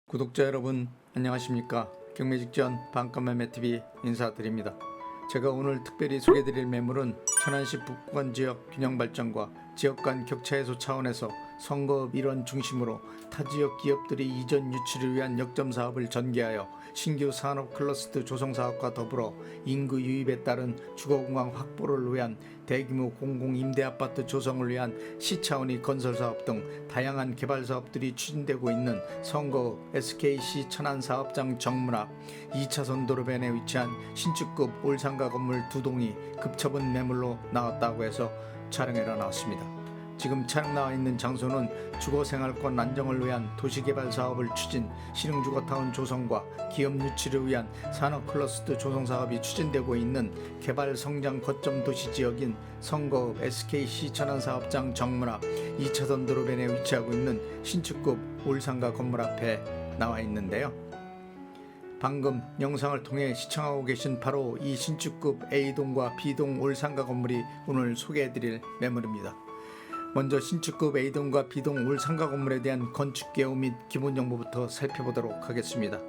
구독자 여러분 안녕하십니까. 경매 직전 반값매매TV 인사드립니다. 제가 오늘 특별히 소개드릴 매물은 천안시 북부간 지역 균형발전과 지역 간 격차 해소 차원에서 선거업 일원 중심으로 타지역 기업들이 이전 유치를 위한 역점 사업을 전개하여 신규 산업 클러스터 조성 사업과 더불어 인구 유입에 따른 주거공간 확보를 위한 대규모 공공 임대 아파트 조성을 위한 시 차원의 건설 사업 등 다양한 개발 사업들이 추진되고 있는 선거업 SKC 천안 사업장 정문 앞 2차선 도로변에 위치한 신축급 올상가 건물 2동이 급처분 매물로 나왔다고 해서 촬영해라 나왔습니다. 지금 촬영 나와 있는 장소는 주거생활권 안정을 위한 도시개발 사업을 추진, 신흥주거타운 조성과 기업 유치를 위한 산업클러스터 조성 사업이 추진되고 있는 개발성장 거점 도시지역인 선거읍 SKC 천안 사업장 정문 앞 2차선 도로변에 위치하고 있는 신축급 올상가 건물 앞에 나와 있는데요. 방금 영상을 통해 시청하고 계신 바로 이 신축급 A동과 B동 올상가 건물이 오늘 소개해드릴 매물입니다. 먼저 신축급 A동과 B동 올상가 건물에 대한 건축 개요 및 기본 정보부터 살펴보도록 하겠습니다.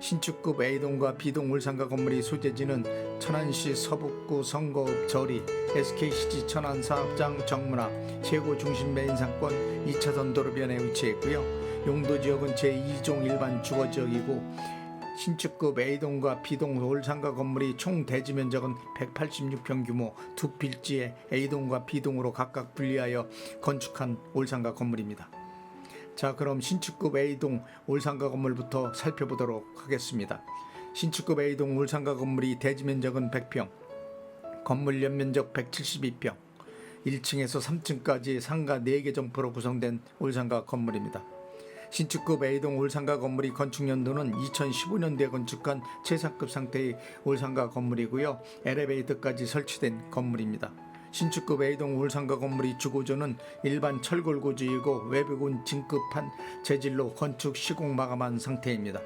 신축급 A동과 B동 올상가 건물의 소재지는 천안시 서북구 선거읍 저리 SKCG 천안 사업장 정문 앞 최고 중심 메인 상권 2차선 도로변에 위치해 있고요. 용도지역은 제2종 일반 주거지역이고 신축급 A동과 B동 올상가 건물이 총 대지 면적은 186평 규모 두 필지에 A동과 B동으로 각각 분리하여 건축한 올상가 건물입니다. 자, 그럼 신축급 A동 올상가 건물부터 살펴보도록 하겠습니다. 신축급 A동 올상가 건물이 대지 면적은 100평, 건물 연면적 172평, 1층에서 3층까지 상가 4개 점포로 구성된 올상가 건물입니다. 신축급 A동 올상가 건물이 건축 연도는 2015년도에 건축한 최상급 상태의 올상가 건물이고요. 엘리베이터까지 설치된 건물입니다. 신축급 A동 올상가 건물의 주고조는 일반 철골 고주이고 외벽은 진급한 재질로 건축 시공 마감한 상태입니다.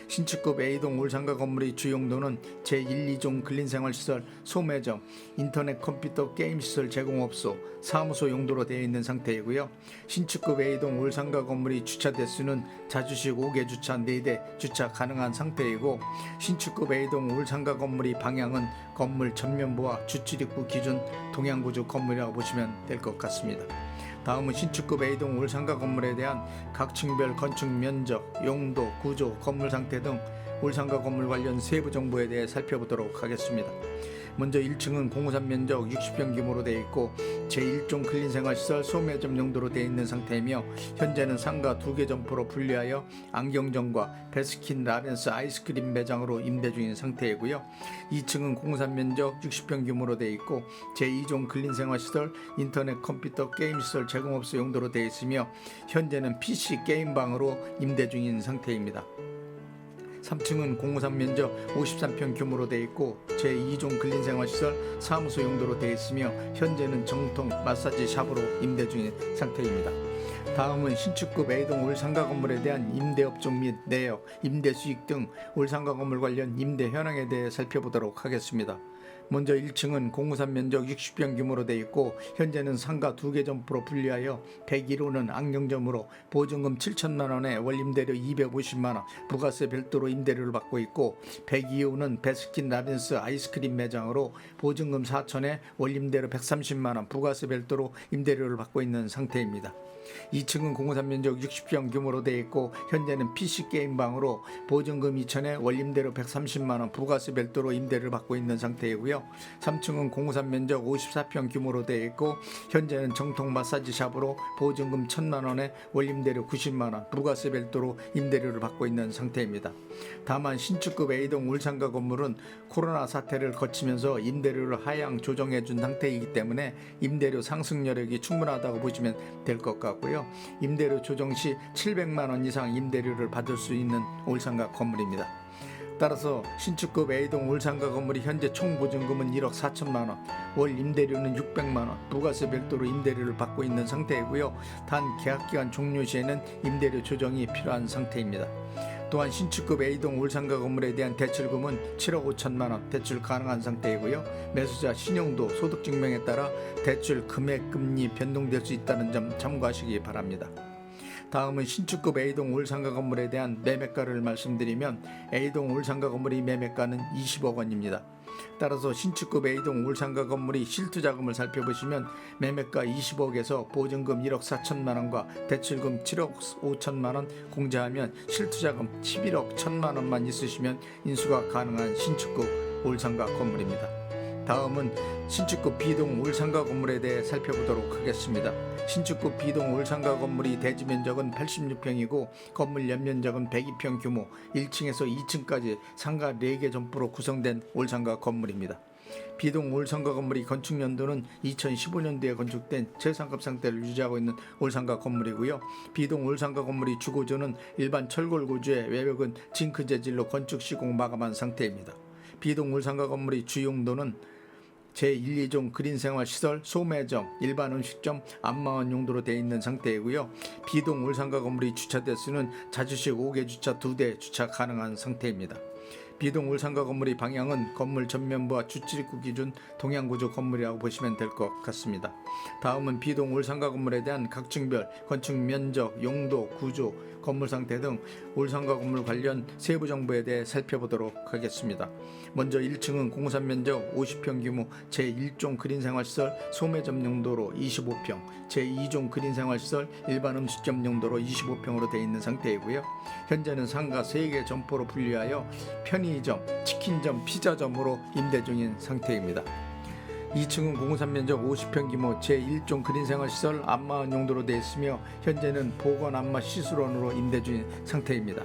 신축급 A동 올상가 건물의 주용도는 제1, 2종 근린생활시설, 소매점, 인터넷 컴퓨터 게임시설 제공업소, 사무소 용도로 되어 있는 상태이고요. 신축급 A동 올상가 건물의 주차 대수는 자주식 5개 주차 4대 주차 가능한 상태이고 신축급 A동 올상가 건물의 방향은 건물 전면부와 주출입구 기준 동양구조 건물이라고 보시면 될 것 같습니다. 다음은 신축급 A동 올상가 건물에 대한 각 층별 건축 면적, 용도, 구조, 건물 상태 등 올상가 건물 관련 세부 정보에 대해 살펴보도록 하겠습니다. 먼저 1층은 공호산 면적 60평 규모로 되어 있고 제1종 근린생활시설 소매점 용도로 되어 있는 상태이며 현재는 상가 2개 점포로 분리하여 안경점과 베스킨 라빈스 아이스크림 매장으로 임대 중인 상태이고요. 2층은 공호산 면적 60평 규모로 되어 있고 제2종 근린생활시설 인터넷 컴퓨터 게임시설 제공업소 용도로 되어 있으며 현재는 PC 게임방으로 임대 중인 상태입니다. 3층은 공호산 면적 53평 규모로 되어 있고 제2종 근린생활시설 사무소 용도로 되어 있으며 현재는 정통 마사지 샵으로 임대 중인 상태입니다. 다음은 신축급 A동 올상가 건물에 대한 임대업종 및 내역, 임대수익 등 올상가 건물 관련 임대 현황에 대해 살펴보도록 하겠습니다. 먼저 1층은 공호산 면적 60평 규모로 되어 있고 현재는 상가 2개 점포로 분리하여 101호는 안경점으로 보증금 7천만원에 월임대료 250만원 부가세 별도로 임대료를 받고 있고 102호는 베스킨 라빈스 아이스크림 매장으로 보증금 4천에 월임대료 130만원 부가세 별도로 임대료를 받고 있는 상태입니다. 2층은 공호산 면적 60평 규모로 되어 있고 현재는 PC 게임방으로 보증금 2천에 월임대료 130만원 부가세 별도로 임대를 받고 있는 상태이고요. 3층은 공호산 면적 54평 규모로 되어 있고 현재는 정통 마사지 샵으로 보증금 1,000만원에 월임대료 90만원 부가세 별도로 임대료를 받고 있는 상태입니다. 다만 신축급 A동 올상가 건물은 코로나 사태를 거치면서 임대료를 하향 조정해 준 상태이기 때문에 임대료 상승 여력이 충분하다고 보시면 될 것 같고요. 임대료 조정 시 700만원 이상 임대료를 받을 수 있는 올상가 건물입니다. 따라서 신축급 A동 올상가 건물이 현재 총 보증금은 1억 4천만원, 월 임대료는 600만원, 부가세 별도로 임대료를 받고 있는 상태이고요. 단 계약기간 종료 시에는 임대료 조정이 필요한 상태입니다. 또한 신축급 A동 올상가 건물에 대한 대출금은 7억 5천만원 대출 가능한 상태이고요. 매수자 신용도 소득증명에 따라 대출 금액 금리 변동될 수 있다는 점 참고하시기 바랍니다. 다음은 신축급 A동 올상가 건물에 대한 매매가를 말씀드리면 A동 올상가 건물의 매매가는 20억 원입니다. 따라서 신축급 A동 올상가 건물의 실투자금을 살펴보시면 매매가 20억에서 보증금 1억 4천만 원과 대출금 7억 5천만 원 공제하면 실투자금 11억 1천만 원만 있으시면 인수가 가능한 신축급 올상가 건물입니다. 다음은 신축급 B동 올상가 건물에 대해 살펴보도록 하겠습니다. 신축급 B동 올상가 건물이 대지 면적은 86평이고 건물 연면적은 102평 규모 1층에서 2층까지 상가 4개 점포로 구성된 올상가 건물입니다. B동 올상가 건물이 건축 연도는 2015년도에 건축된 최상급 상태를 유지하고 있는 올상가 건물이고요. B동 올상가 건물이 주고조는 일반 철골 구조에 외벽은 징크 재질로 건축 시공 마감한 상태입니다. B동 올상가 건물의 주용도는 제1, 2종 그린생활시설, 소매점, 일반 음식점, 안마원 용도로 되어 있는 상태이고요. B동 올상가 건물의 주차 대수는 자주식 5개 주차 2대 주차 가능한 상태입니다. B동 올상가 건물의 방향은 건물 전면부와 주출입구 기준 동양구조 건물이라고 보시면 될 것 같습니다. 다음은 B동 올상가 건물에 대한 각층별, 건축 면적, 용도, 구조, 건물 상태 등 올상가 건물 관련 세부 정보에 대해 살펴보도록 하겠습니다. 먼저 1층은 공산 면적 50평 규모 제1종 그린생활시설 소매점 용도로 25평, 제2종 그린생활시설 일반 음식점 용도로 25평으로 되어 있는 상태이고요. 현재는 상가 3개 점포로 분리하여 편의점, 치킨점, 피자점으로 임대 중인 상태입니다. 2층은 공산 면적 50평 규모 제1종 그린생활시설 안마원 용도로 되어 있으며 현재는 보건 안마 시술원으로 임대 중인 상태입니다.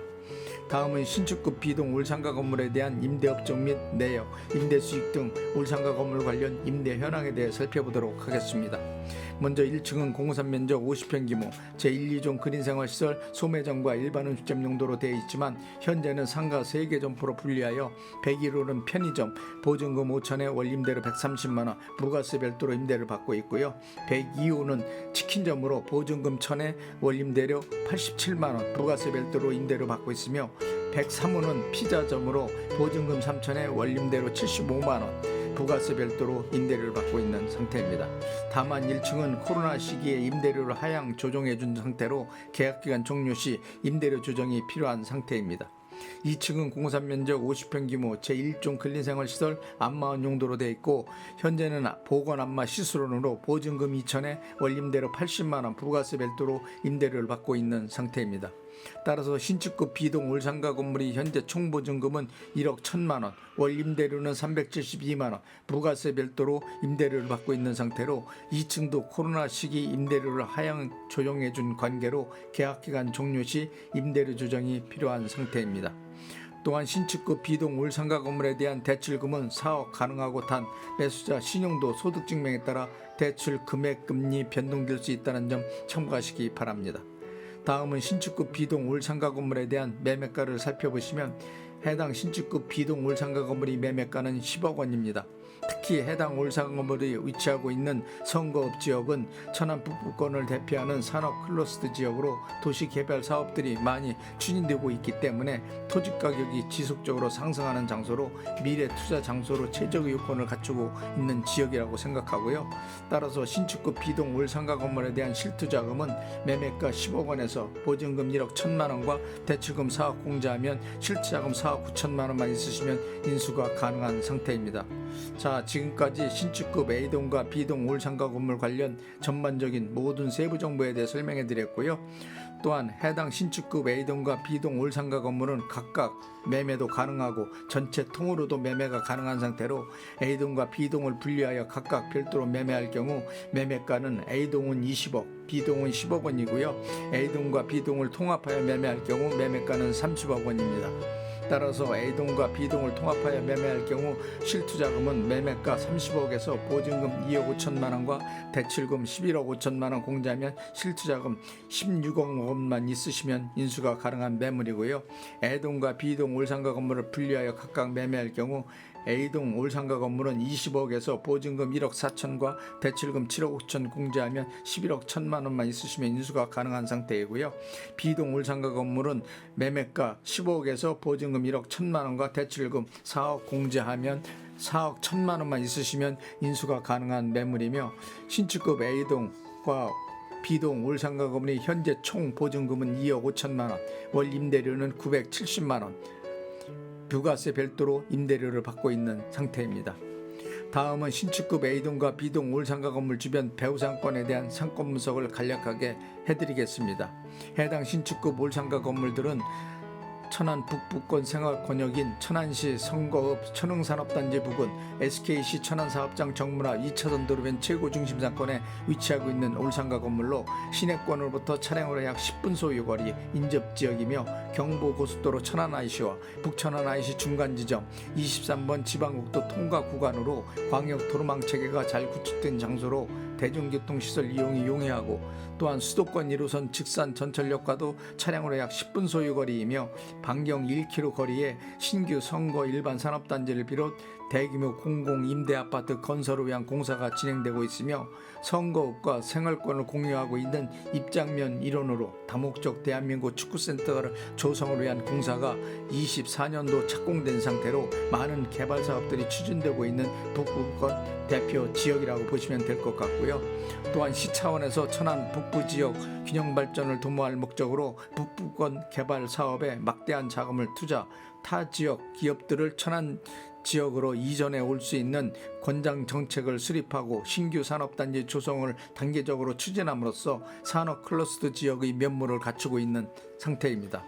다음은 신축급 B동 올상가 건물에 대한 임대업종 및 내역, 임대수익 등 올상가 건물 관련 임대 현황에 대해 살펴보도록 하겠습니다. 먼저 1층은 공산 면적 50평 규모 제1, 2종 그린생활시설 소매점과 일반 음식점 용도로 되어 있지만 현재는 상가 3개 점포로 분리하여 101호는 편의점, 보증금 5천에 월 임대료 130만원, 부가세 별도로 임대를 받고 있고요. 102호는 치킨점으로 보증금 1000에 월 임대료 87만원, 부가세 별도로 임대를 받고 있으며 103호는 피자점으로 보증금 3천에 월 임대료 75만원, 부가세 별도로 임대료를 받고 있는 상태입니다. 다만 1층은 코로나 시기에 임대료를 하향 조정해 준 상태로 계약기간 종료 시 임대료 조정이 필요한 상태입니다. 2층은 공산 면적 50평 규모 제1종 근린생활시설 안마원 용도로 되어 있고 현재는 보건 안마 시술원으로 보증금 2천에 월 임대료 80만원, 부가세 별도로 임대료를 받고 있는 상태입니다. 따라서 신축급 B동 올상가 건물이 현재 총보증금은 1억 1천만원, 월 임대료는 372만원, 부가세 별도로 임대료를 받고 있는 상태로 2층도 코로나 시기 임대료를 하향 조정해 준 관계로 계약기간 종료 시 임대료 조정이 필요한 상태입니다. 또한 신축급 B동 올상가 건물에 대한 대출금은 사업 가능하고 단 매수자 신용도 소득증명에 따라 대출 금액 금리 변동될 수 있다는 점 참고하시기 바랍니다. 다음은 신축급 B동 올상가 건물에 대한 매매가를 살펴보시면 해당 신축급 B동 올상가 건물의 매매가는 10억 원입니다. 특히 해당 올상가 건물이 위치하고 있는 선거읍 지역은 천안 북부권을 대표하는 산업 클러스터 지역으로 도시개발 사업들이 많이 추진되고 있기 때문에 토지 가격이 지속적으로 상승하는 장소로 미래 투자 장소로 최적의 요건을 갖추고 있는 지역이라고 생각하고요. 따라서 신축급 B동 올상가 건물에 대한 실투자금은 매매가 10억 원에서 보증금 1억 1천만 원과 대출금 4억 공제하면 실투자금 4억 9천만 원만 있으시면 인수가 가능한 상태입니다. 자, 지금까지 신축급 A동과 B동 올상가 건물 관련 전반적인 모든 세부 정보에 대해 설명해 드렸고요. 또한 해당 신축급 A동과 B동 올상가 건물은 각각 매매도 가능하고 전체 통으로도 매매가 가능한 상태로 A동과 B동을 분리하여 각각 별도로 매매할 경우 매매가는 A동은 20억, B동은 10억 원이고요. A동과 B동을 통합하여 매매할 경우 매매가는 30억 원입니다. 따라서 A동과 B동을 통합하여 매매할 경우 실투자금은 매매가 30억에서 보증금 2억 5천만 원과 대출금 11억 5천만 원 공제하면 실투자금 16억 원만 있으시면 인수가 가능한 매물이고요. A동과 B동 올상가 건물을 분리하여 각각 매매할 경우 A동 올상가 건물은 20억에서 보증금 1억 4천과 대출금 7억 5천 공제하면 11억 1천만 원만 있으시면 인수가 가능한 상태이고요. B동 올상가 건물은 매매가 15억에서 보증금 1억 1천만 원과 대출금 4억 공제하면 4억 1천만 원만 있으시면 인수가 가능한 매물이며 신축급 A동과 B동 올상가 건물이 현재 총 보증금은 2억 5천만 원, 월 임대료는 970만 원, 부가세 별도로 임대료를 받고 있는 상태입니다. 다음은 신축급 A동과 B동 올상가 건물 주변 배후 상권에 대한 상권 분석을 간략하게 해드리겠습니다. 해당 신축급 올상가 건물들은 천안 북부권 생활권역인 천안시 성거읍 천흥산업단지 부근 SKC 천안사업장 정문화 2차선 도로변 최고 중심 상권에 위치하고 있는 올상가 건물로 시내권으로부터 차량으로 약 10분 소요 거리 인접지역이며 경부고속도로 천안 IC와 북천안 IC 중간 지점 23번 지방국도 통과 구간으로 광역 도로망 체계가 잘 구축된 장소로 대중교통시설 이용이 용이하고 또한 수도권 1호선 직산 전철역과도 차량으로 약 10분 소요 거리이며 반경 1km 거리에 신규 선거 일반 산업단지를 비롯 대규모 공공 임대 아파트 건설을 위한 공사가 진행되고 있으며 선거읍과 생활권을 공유하고 있는 입장면 일원으로 다목적 대한민국 축구센터를 조성을 위한 공사가 24년도 착공된 상태로 많은 개발 사업들이 추진되고 있는 북부권 대표 지역이라고 보시면 될 것 같고요. 또한 시 차원에서 천안 북부 지역 균형 발전을 도모할 목적으로 북부권 개발 사업에 막대한 자금을 투자, 타 지역 기업들을 천안 지역으로 이전해 올 수 있는 권장 정책을 수립하고 신규 산업단지 조성을 단계적으로 추진함으로써 산업 클러스터 지역의 면모를 갖추고 있는 상태입니다.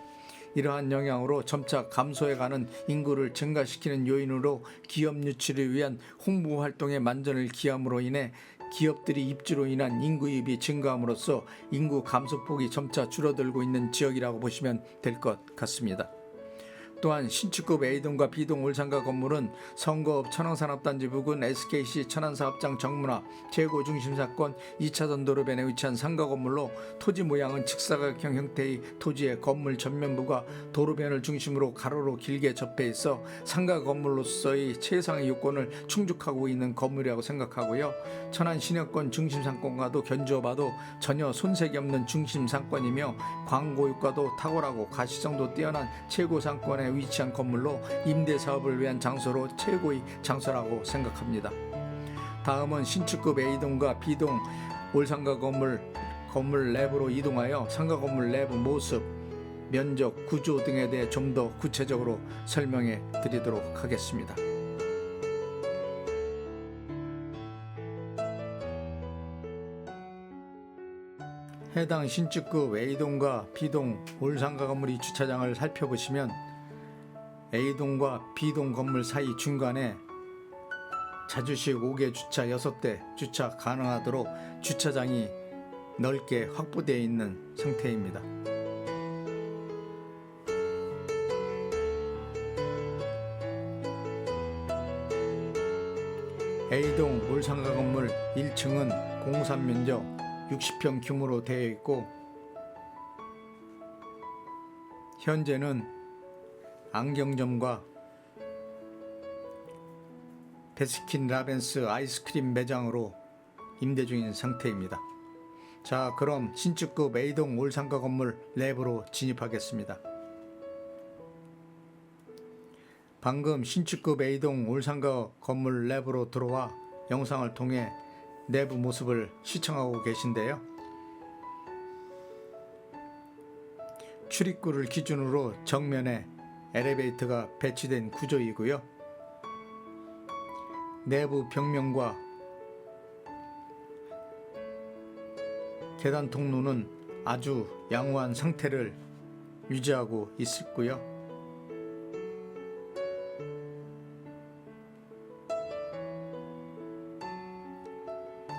이러한 영향으로 점차 감소해가는 인구를 증가시키는 요인으로 기업 유치를 위한 홍보 활동에 만전을 기함으로 인해 기업들이 입주로 인한 인구유입이 증가함으로써 인구 감소폭이 점차 줄어들고 있는 지역이라고 보시면 될 것 같습니다. 또한 신축급 A동과 B동 올상가 건물은 성거읍 천흥산업단지 부근 SKC 천안사업장 정문화 최고 중심사건 2차선 도로변에 위치한 상가 건물로 토지 모양은 직사각형 형태의 토지의 건물 전면부가 도로변을 중심으로 가로로 길게 접해 있어 상가 건물로서의 최상의 요건을 충족하고 있는 건물이라고 생각하고요. 천안 시내권 중심상권과도 견주어봐도 전혀 손색이 없는 중심상권이며 광고효과도 탁월하고 가시성도 뛰어난 최고 상권에 위치한 건물로 임대사업을 위한 장소로 최고의 장소라고 생각합니다. 다음은 신축급 A동과 B동 올상가 건물 내부로 이동하여 상가 건물 내부 모습, 면적, 구조 등에 대해 좀 더 구체적으로 설명해 드리도록 하겠습니다. 해당 신축급 A동과 B동 올상가 건물의 주차장을 살펴보시면 A동과 B동 건물 사이 중간에 자주식 5개 주차 6대 주차 가능하도록 주차장이 넓게 확보되어 있는 상태입니다. A동 올상가 건물 1층은 공산 면적 60평 규모로 되어 있고 현재는 안경점과 베스킨 라빈스 아이스크림 매장으로 임대 중인 상태입니다. 자, 그럼 신축급 A동 올상가 건물 내부로 진입하겠습니다. 방금 신축급 A동 올상가 건물 내부로 들어와 영상을 통해 내부 모습을 시청하고 계신데요. 출입구를 기준으로 정면에 엘리베이터가 배치된 구조이고요. 내부 벽면과 계단 통로는 아주 양호한 상태를 유지하고 있고요.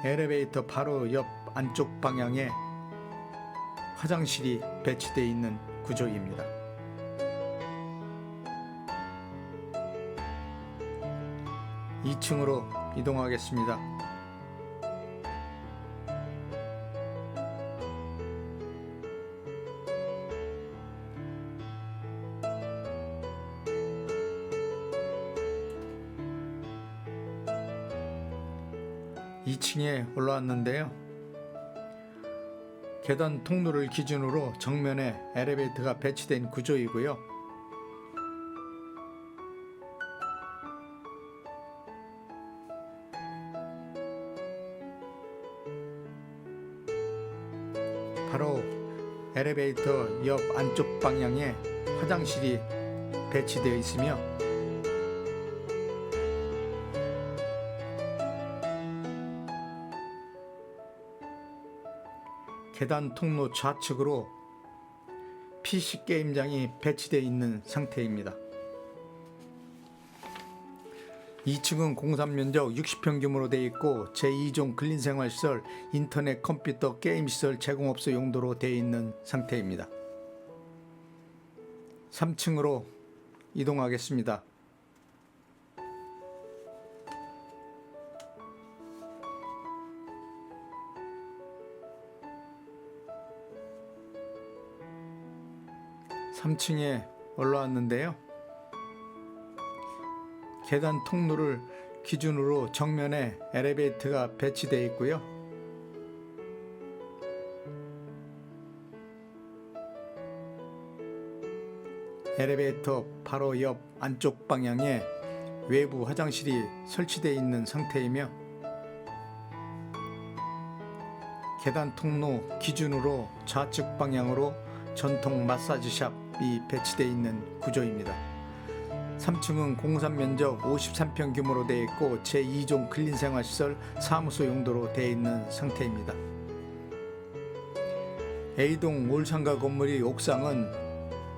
엘리베이터 바로 옆 안쪽 방향에 화장실이 배치되어 있는 구조입니다. 2층으로 이동하겠습니다. (2층에) 올라왔는데요. 계단 통로를 기준으로 정면에 엘리베이터가 배치된 구조이고요. 바로 엘리베이터 옆 안쪽 방향에 화장실이 배치되어 있으며 계단 통로 좌측으로 PC 게임장이 배치되어 있는 상태입니다. 2층은 공사 면적 60평 규모로 되어 있고 제2종 근린생활시설, 인터넷, 컴퓨터, 게임시설 제공업소 용도로 되어 있는 상태입니다. 3층으로 이동하겠습니다. (3층에) 올라왔는데요. 계단 통로를 기준으로 정면에 엘리베이터가 배치되어 있고요. 엘리베이터 바로 옆 안쪽 방향에 외부 화장실이 설치되어 있는 상태이며 계단 통로 기준으로 좌측 방향으로 전통 마사지샵이 배치되어 있는 구조입니다. 3층은 공사 면적 53평 규모로 되어 있고 제2종 근린생활시설 사무소 용도로 되어 있는 상태입니다. A동 올상가 건물이 옥상은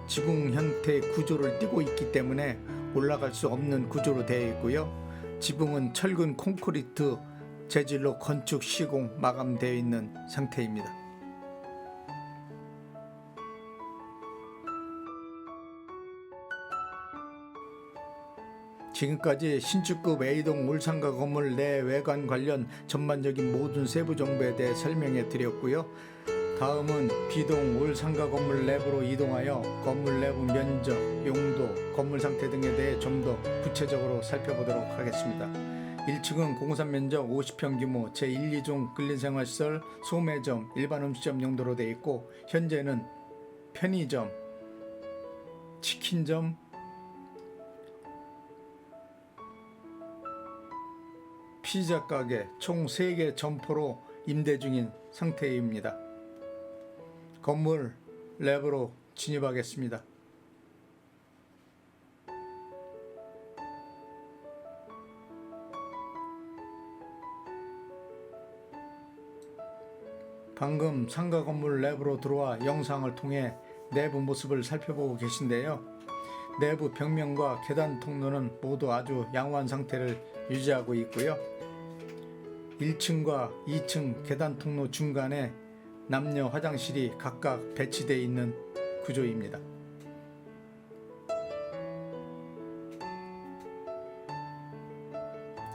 지붕 형태 구조를 띠고 있기 때문에 올라갈 수 없는 구조로 되어 있고요. 지붕은 철근 콘크리트 재질로 건축 시공 마감되어 있는 상태입니다. 지금까지 신축급 A동 올상가 건물 내 외관 관련 전반적인 모든 세부 정보에 대해 설명해 드렸고요. 다음은 B동 올상가 건물 내부로 이동하여 건물 내부 면적, 용도, 건물 상태 등에 대해 좀 더 구체적으로 살펴보도록 하겠습니다. 1층은 공사 면적 50평 규모 제1, 2종 근린생활시설, 소매점, 일반 음식점 용도로 되어 있고 현재는 편의점, 치킨점, 피자 가게 총 3개 점포로 임대 중인 상태입니다. 건물 내부로 진입하겠습니다. 방금 상가 건물 내부로 들어와 영상을 통해 내부 모습을 살펴보고 계신데요. 내부 벽면과 계단 통로는 모두 아주 양호한 상태를 유지하고 있고요. 1층과 2층 계단 통로 중간에 남녀 화장실이 각각 배치되어 있는 구조입니다.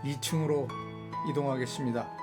(2층으로) 이동하겠습니다.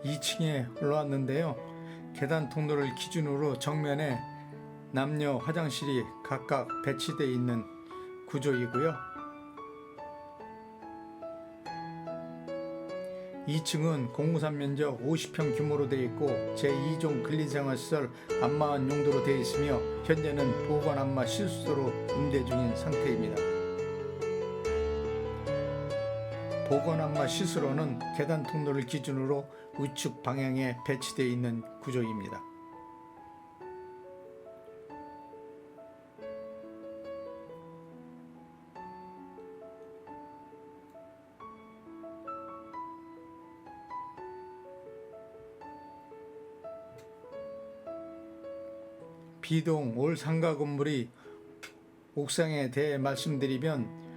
(2층에) 올라왔는데요. 계단 통로를 기준으로 정면에 남녀 화장실이 각각 배치되어 있는 구조이고요. 2층은 공사 면적 50평 규모로 되어 있고 제2종 근린생활시설 안마원 용도로 되어 있으며 현재는 보건 안마 시술소로 임대 중인 상태입니다. 보건 안마 시술로는 계단 통로를 기준으로 우측 방향에 배치되어 있는 구조입니다. B동 올 상가 건물이 옥상에 대해 말씀드리면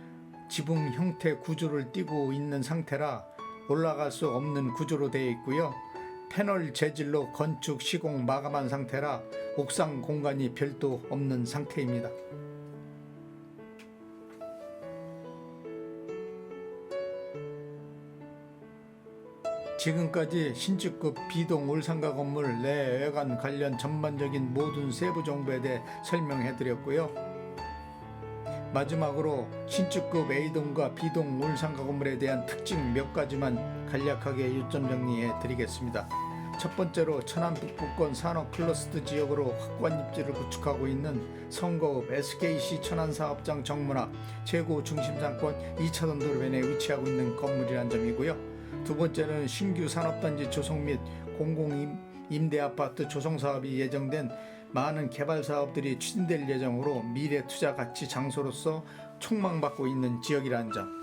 지붕 형태 구조를 띠고 있는 상태라 올라갈 수 없는 구조로 되어 있고요. 패널 재질로 건축 시공 마감한 상태라 옥상 공간이 별도 없는 상태입니다. 지금까지 신축급 B동 올상가 건물 내 외관 관련 전반적인 모든 세부 정보에 대해 설명해 드렸고요. 마지막으로 신축급 A동과 B동 올상가 건물에 대한 특징 몇 가지만 간략하게 요점 정리해 드리겠습니다. 첫 번째로 천안 북부권 산업 클러스터 지역으로 확고한 입지를 구축하고 있는 성거읍 SKC 천안사업장 정문 앞 최고 중심 상권 2차선 도로변에 위치하고 있는 건물이란 점이고요. 두 번째는 신규 산업단지 조성 및 공공임대아파트 조성 사업이 예정된 많은 개발 사업들이 추진될 예정으로 미래 투자 가치 장소로서 촉망받고 있는 지역이라는 점.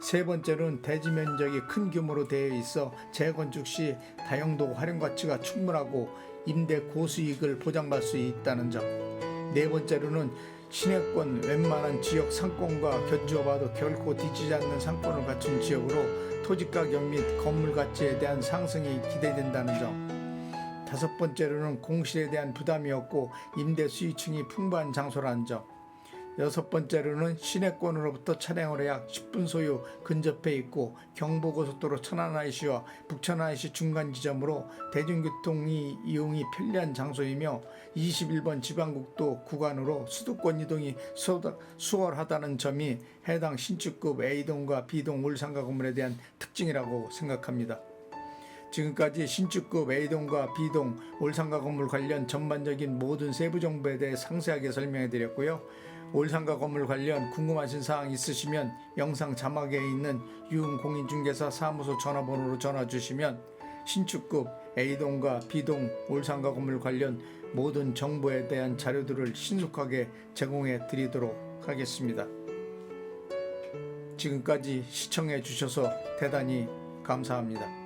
세 번째로는 대지 면적이 큰 규모로 되어 있어 재건축 시 다용도 활용 가치가 충분하고 임대 고수익을 보장받을 수 있다는 점. 네 번째로는 시내권 웬만한 지역 상권과 견주어봐도 결코 뒤지지 않는 상권을 갖춘 지역으로 토지 가격 및 건물 가치에 대한 상승이 기대된다는 점. 다섯 번째로는 공실에 대한 부담이 없고 임대 수익층이 풍부한 장소라는 점. 여섯 번째로는 시내권으로부터 차량으로 약 10분 소요 근접해 있고 경부고속도로 천안-IC와 북천-IC 중간 지점으로 대중교통이 이용이 편리한 장소이며 21번 지방국도 구간으로 수도권 이동이 수월하다는 점이 해당 신축급 A동과 B동 올상가 건물에 대한 특징이라고 생각합니다. 지금까지 신축급 A동과 B동 올상가 건물 관련 전반적인 모든 세부 정보에 대해 상세하게 설명해 드렸고요. 올상가 건물 관련 궁금하신 사항 있으시면 영상 자막에 있는 유흥공인중개사 사무소 전화번호로 전화 주시면 신축급 A동과 B동 올상가 건물 관련 모든 정보에 대한 자료들을 신속하게 제공해 드리도록 하겠습니다. 지금까지 시청해 주셔서 대단히 감사합니다.